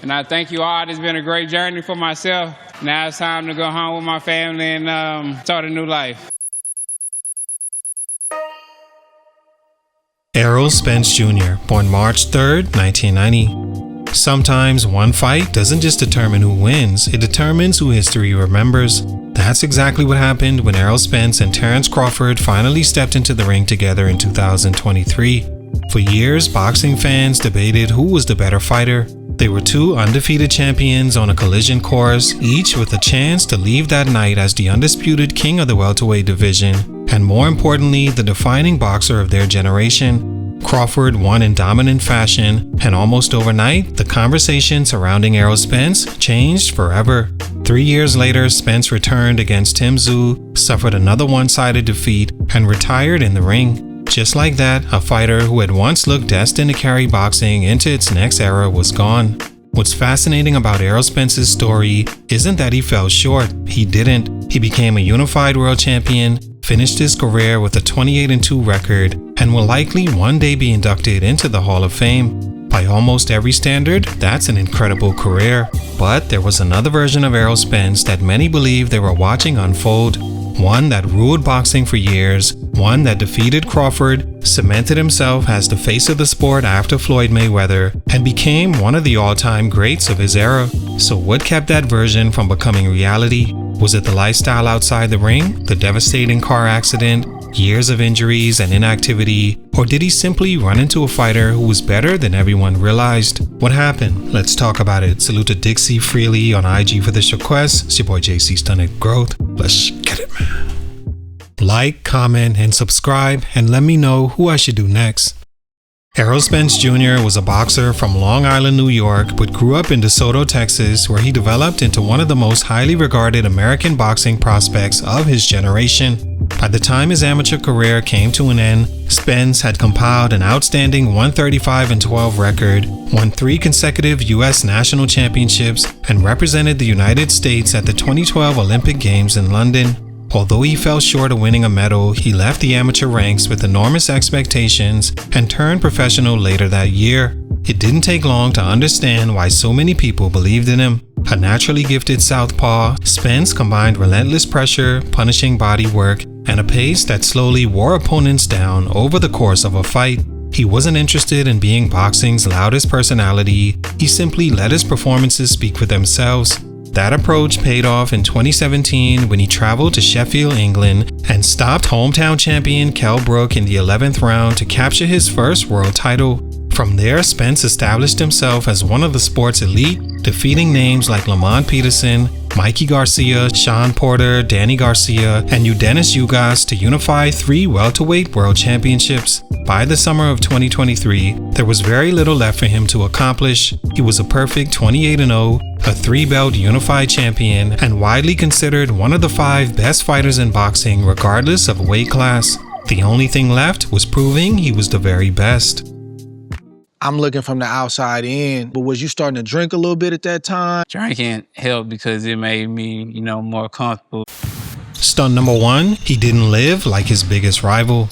And I thank you all. It's been a great journey for myself. Now it's time to go home with my family and start a new life. Errol Spence Jr., born March 3rd, 1990. Sometimes one fight doesn't just determine who wins, it determines who history remembers. That's exactly what happened when Errol Spence and Terence Crawford finally stepped into the ring together in 2023. For years, boxing fans debated who was the better fighter. They were two undefeated champions on a collision course, each with a chance to leave that night as the undisputed king of the welterweight division, and more importantly, the defining boxer of their generation. Crawford won in dominant fashion, and almost overnight, the conversation surrounding Errol Spence changed forever. 3 years later, Spence returned against Tim Tszyu, suffered another one-sided defeat, and retired in the ring. Just like that, a fighter who had once looked destined to carry boxing into its next era was gone. What's fascinating about Errol Spence's story isn't that he fell short. He didn't. He became a unified world champion, finished his career with a 28-2 record, and will likely one day be inducted into the Hall of Fame. By almost every standard, that's an incredible career. But there was another version of Errol Spence that many believe they were watching unfold. One that ruled boxing for years, one that defeated Crawford, cemented himself as the face of the sport after Floyd Mayweather, and became one of the all-time greats of his era. So what kept that version from becoming reality? Was it the lifestyle outside the ring, the devastating car accident, years of injuries and inactivity, or did he simply run into a fighter who was better than everyone realized? What happened? Let's talk about it. Salute to Dixie Freely on IG for this request. It's your boy JC Stunted Growth. Let's get it, man. Like, comment, and subscribe, and let me know who I should do next. Errol Spence Jr. was a boxer from Long Island, New York, but grew up in DeSoto, Texas, where he developed into one of the most highly regarded American boxing prospects of his generation. By the time his amateur career came to an end, Spence had compiled an outstanding 135-12 record, won 3 consecutive U.S. national championships, and represented the United States at the 2012 Olympic Games in London. Although he fell short of winning a medal, he left the amateur ranks with enormous expectations and turned professional later that year. It didn't take long to understand why so many people believed in him. A naturally gifted southpaw, Spence combined relentless pressure, punishing body work, and a pace that slowly wore opponents down over the course of a fight. He wasn't interested in being boxing's loudest personality, he simply let his performances speak for themselves. That approach paid off in 2017 when he traveled to Sheffield, England, and stopped hometown champion Kell Brook in the 11th round to capture his first world title. From there, Spence established himself as one of the sport's elite, defeating names like Lamont Peterson, Mikey Garcia, Sean Porter, Danny Garcia, and Eudenis Ugas to unify 3 welterweight world championships. By the summer of 2023, there was very little left for him to accomplish. He was a perfect 28-0, a 3-belt unified champion, and widely considered one of the 5 best fighters in boxing regardless of weight class. The only thing left was proving he was the very best. I'm looking from the outside in, but was you starting to drink a little bit at that time? Drinking helped because it made me, more comfortable. Stunt number 1, he didn't live like his biggest rival.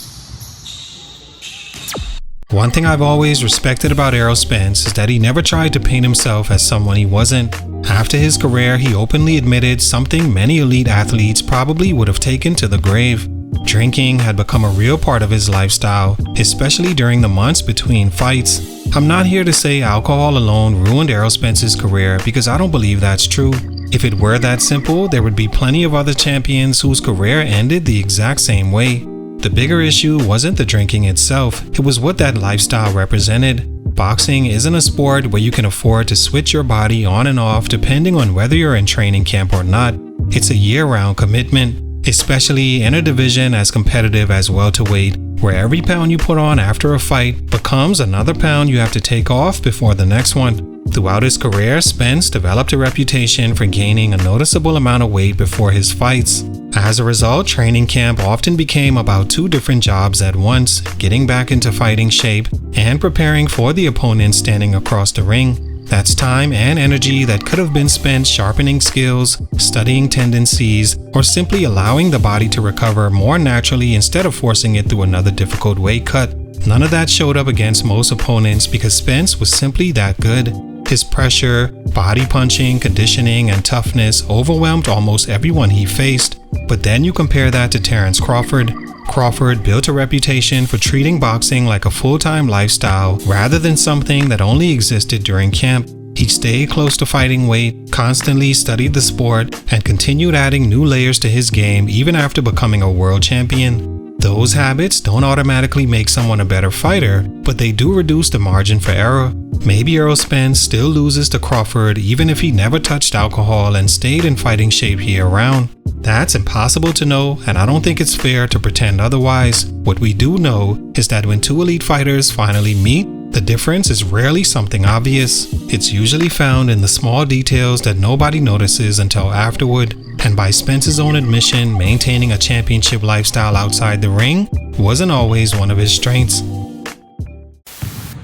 One thing I've always respected about Errol Spence is that he never tried to paint himself as someone he wasn't. After his career, he openly admitted something many elite athletes probably would have taken to the grave. Drinking had become a real part of his lifestyle, especially during the months between fights. I'm not here to say alcohol alone ruined Errol Spence's career because I don't believe that's true. If it were that simple, there would be plenty of other champions whose career ended the exact same way. The bigger issue wasn't the drinking itself, it was what that lifestyle represented. Boxing isn't a sport where you can afford to switch your body on and off depending on whether you're in training camp or not. It's a year-round commitment, especially in a division as competitive as welterweight, where every pound you put on after a fight becomes another pound you have to take off before the next one. Throughout his career, Spence developed a reputation for gaining a noticeable amount of weight before his fights. As a result, training camp often became about 2 different jobs at once, getting back into fighting shape and preparing for the opponent standing across the ring. That's time and energy that could have been spent sharpening skills, studying tendencies, or simply allowing the body to recover more naturally instead of forcing it through another difficult weight cut. None of that showed up against most opponents because Spence was simply that good. His pressure, body punching, conditioning, and toughness overwhelmed almost everyone he faced. But then you compare that to Terence Crawford. Crawford built a reputation for treating boxing like a full-time lifestyle rather than something that only existed during camp. He stayed close to fighting weight, constantly studied the sport, and continued adding new layers to his game even after becoming a world champion. Those habits don't automatically make someone a better fighter, but they do reduce the margin for error. Maybe Errol Spence still loses to Crawford even if he never touched alcohol and stayed in fighting shape year-round. That's impossible to know, and I don't think it's fair to pretend otherwise. What we do know is that when two elite fighters finally meet, the difference is rarely something obvious. It's usually found in the small details that nobody notices until afterward, and by Spence's own admission, maintaining a championship lifestyle outside the ring wasn't always one of his strengths.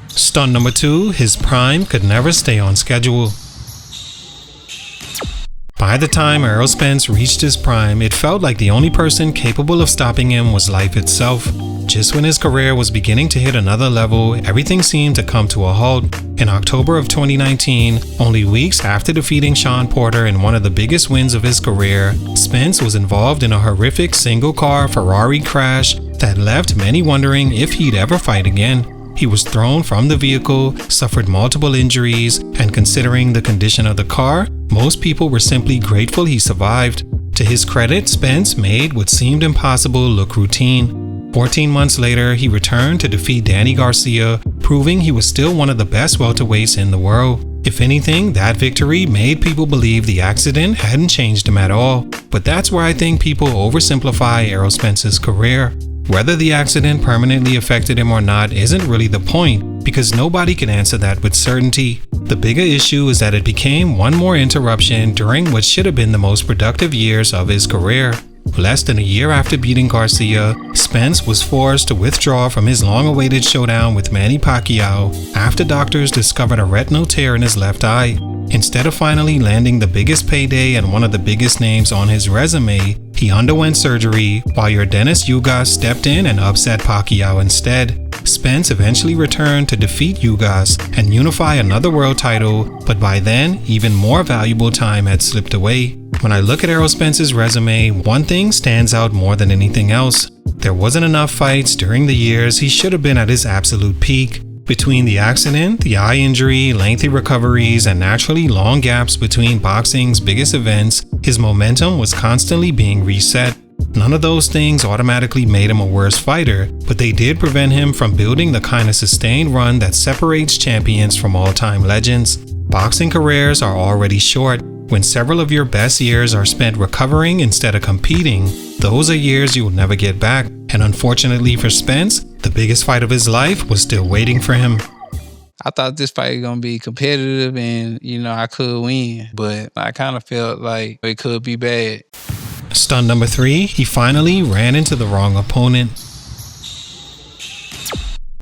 Stunt number 2, his prime could never stay on schedule. By the time Errol Spence reached his prime, it felt like the only person capable of stopping him was life itself. Just when his career was beginning to hit another level, everything seemed to come to a halt. In October of 2019, only weeks after defeating Shawn Porter in one of the biggest wins of his career, Spence was involved in a horrific single-car Ferrari crash that left many wondering if he'd ever fight again. He was thrown from the vehicle, suffered multiple injuries, and considering the condition of the car, most people were simply grateful he survived. To his credit, Spence made what seemed impossible look routine. 14 months later, he returned to defeat Danny Garcia, proving he was still one of the best welterweights in the world. If anything, that victory made people believe the accident hadn't changed him at all. But that's where I think people oversimplify Errol Spence's career. Whether the accident permanently affected him or not isn't really the point, because nobody can answer that with certainty. The bigger issue is that it became one more interruption during what should have been the most productive years of his career. Less than a year after beating Garcia, Spence was forced to withdraw from his long-awaited showdown with Manny Pacquiao after doctors discovered a retinal tear in his left eye. Instead of finally landing the biggest payday and one of the biggest names on his resume, he underwent surgery while Yordenis Ugas stepped in and upset Pacquiao instead. Spence eventually returned to defeat Ugas and unify another world title, but by then, even more valuable time had slipped away. When I look at Errol Spence's resume, one thing stands out more than anything else. There wasn't enough fights during the years he should have been at his absolute peak. Between the accident, the eye injury, lengthy recoveries, and naturally long gaps between boxing's biggest events, his momentum was constantly being reset. None of those things automatically made him a worse fighter, but they did prevent him from building the kind of sustained run that separates champions from all-time legends. Boxing careers are already short. When several of your best years are spent recovering instead of competing, those are years you will never get back. And unfortunately for Spence, the biggest fight of his life was still waiting for him. I thought this fight was going to be competitive and, I could win, but I kind of felt like it could be bad. Stunt number 3, he finally ran into the wrong opponent.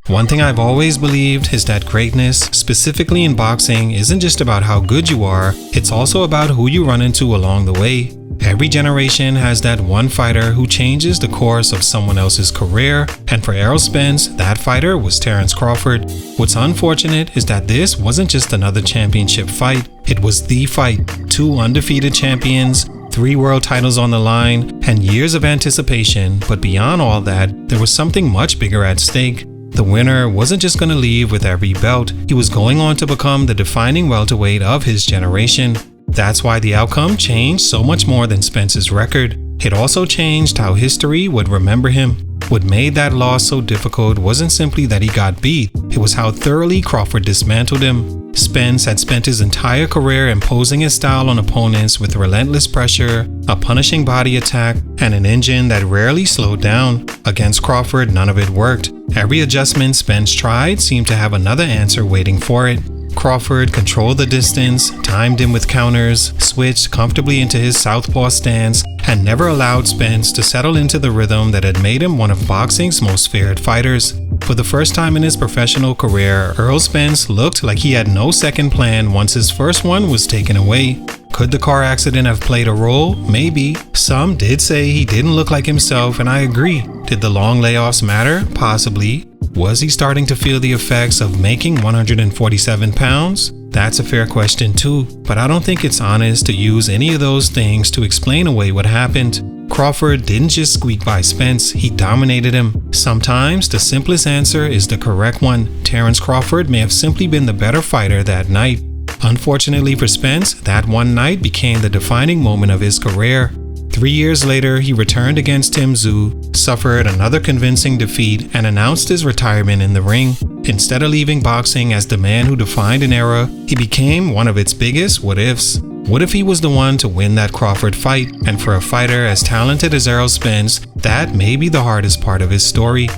One thing I've always believed is that greatness, specifically in boxing, isn't just about how good you are, it's also about who you run into along the way. Every generation has that one fighter who changes the course of someone else's career, and for Errol Spence, that fighter was Terence Crawford. What's unfortunate is that this wasn't just another championship fight, it was the fight. 2 undefeated champions, 3 world titles on the line, and years of anticipation, but beyond all that, there was something much bigger at stake. The winner wasn't just going to leave with every belt, he was going on to become the defining welterweight of his generation. That's why the outcome changed so much more than Spence's record. It also changed how history would remember him. What made that loss so difficult wasn't simply that he got beat, it was how thoroughly Crawford dismantled him. Spence had spent his entire career imposing his style on opponents with relentless pressure, a punishing body attack, and an engine that rarely slowed down. Against Crawford, none of it worked. Every adjustment Spence tried seemed to have another answer waiting for it. Crawford controlled the distance, timed him with counters, switched comfortably into his southpaw stance, and never allowed Spence to settle into the rhythm that had made him one of boxing's most feared fighters. For the first time in his professional career, Errol Spence looked like he had no second plan once his first one was taken away. Could the car accident have played a role? Maybe. Some did say he didn't look like himself, and I agree. Did the long layoffs matter? Possibly. Was he starting to feel the effects of making 147 pounds? That's a fair question too, but I don't think it's honest to use any of those things to explain away what happened. Crawford didn't just squeak by Spence, he dominated him. Sometimes the simplest answer is the correct one. Terence Crawford may have simply been the better fighter that night. Unfortunately for Spence, that one night became the defining moment of his career. 3 years later, he returned against Tim Tszyu, suffered another convincing defeat, and announced his retirement in the ring. Instead of leaving boxing as the man who defined an era, he became one of its biggest what-ifs. What if he was the one to win that Crawford fight? And for a fighter as talented as Errol Spence, that may be the hardest part of his story.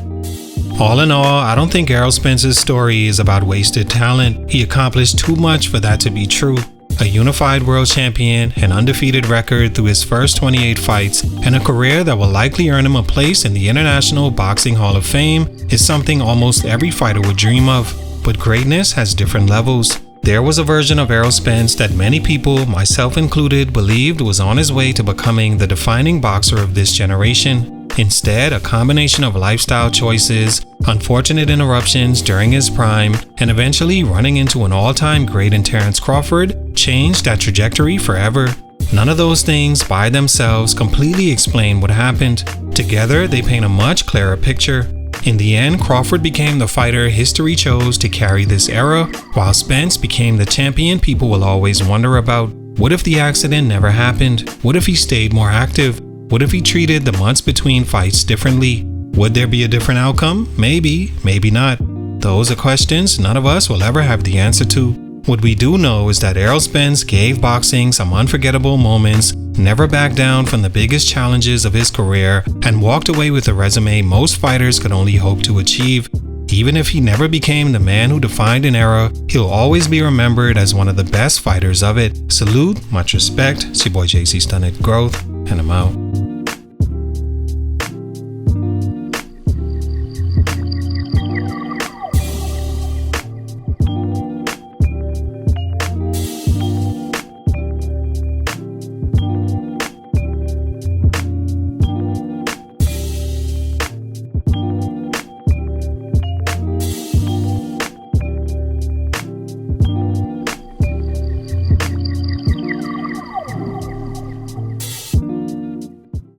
All in all, I don't think Errol Spence's story is about wasted talent. He accomplished too much for that to be true. A unified world champion, an undefeated record through his first 28 fights, and a career that will likely earn him a place in the International Boxing Hall of Fame is something almost every fighter would dream of. But greatness has different levels. There was a version of Errol Spence that many people, myself included, believed was on his way to becoming the defining boxer of this generation. Instead, a combination of lifestyle choices, unfortunate interruptions during his prime, and eventually running into an all-time great in Terence Crawford changed that trajectory forever. None of those things by themselves completely explain what happened. Together, they paint a much clearer picture. In the end, Crawford became the fighter history chose to carry this era, while Spence became the champion people will always wonder about. What if the accident never happened? What if he stayed more active? What if he treated the months between fights differently? Would there be a different outcome? Maybe, maybe not. Those are questions none of us will ever have the answer to. What we do know is that Errol Spence gave boxing some unforgettable moments, never backed down from the biggest challenges of his career, and walked away with a resume most fighters could only hope to achieve. Even if he never became the man who defined an era, he'll always be remembered as one of the best fighters of it. Salute, much respect. It's your boy JC Stunted Growth, and I'm out.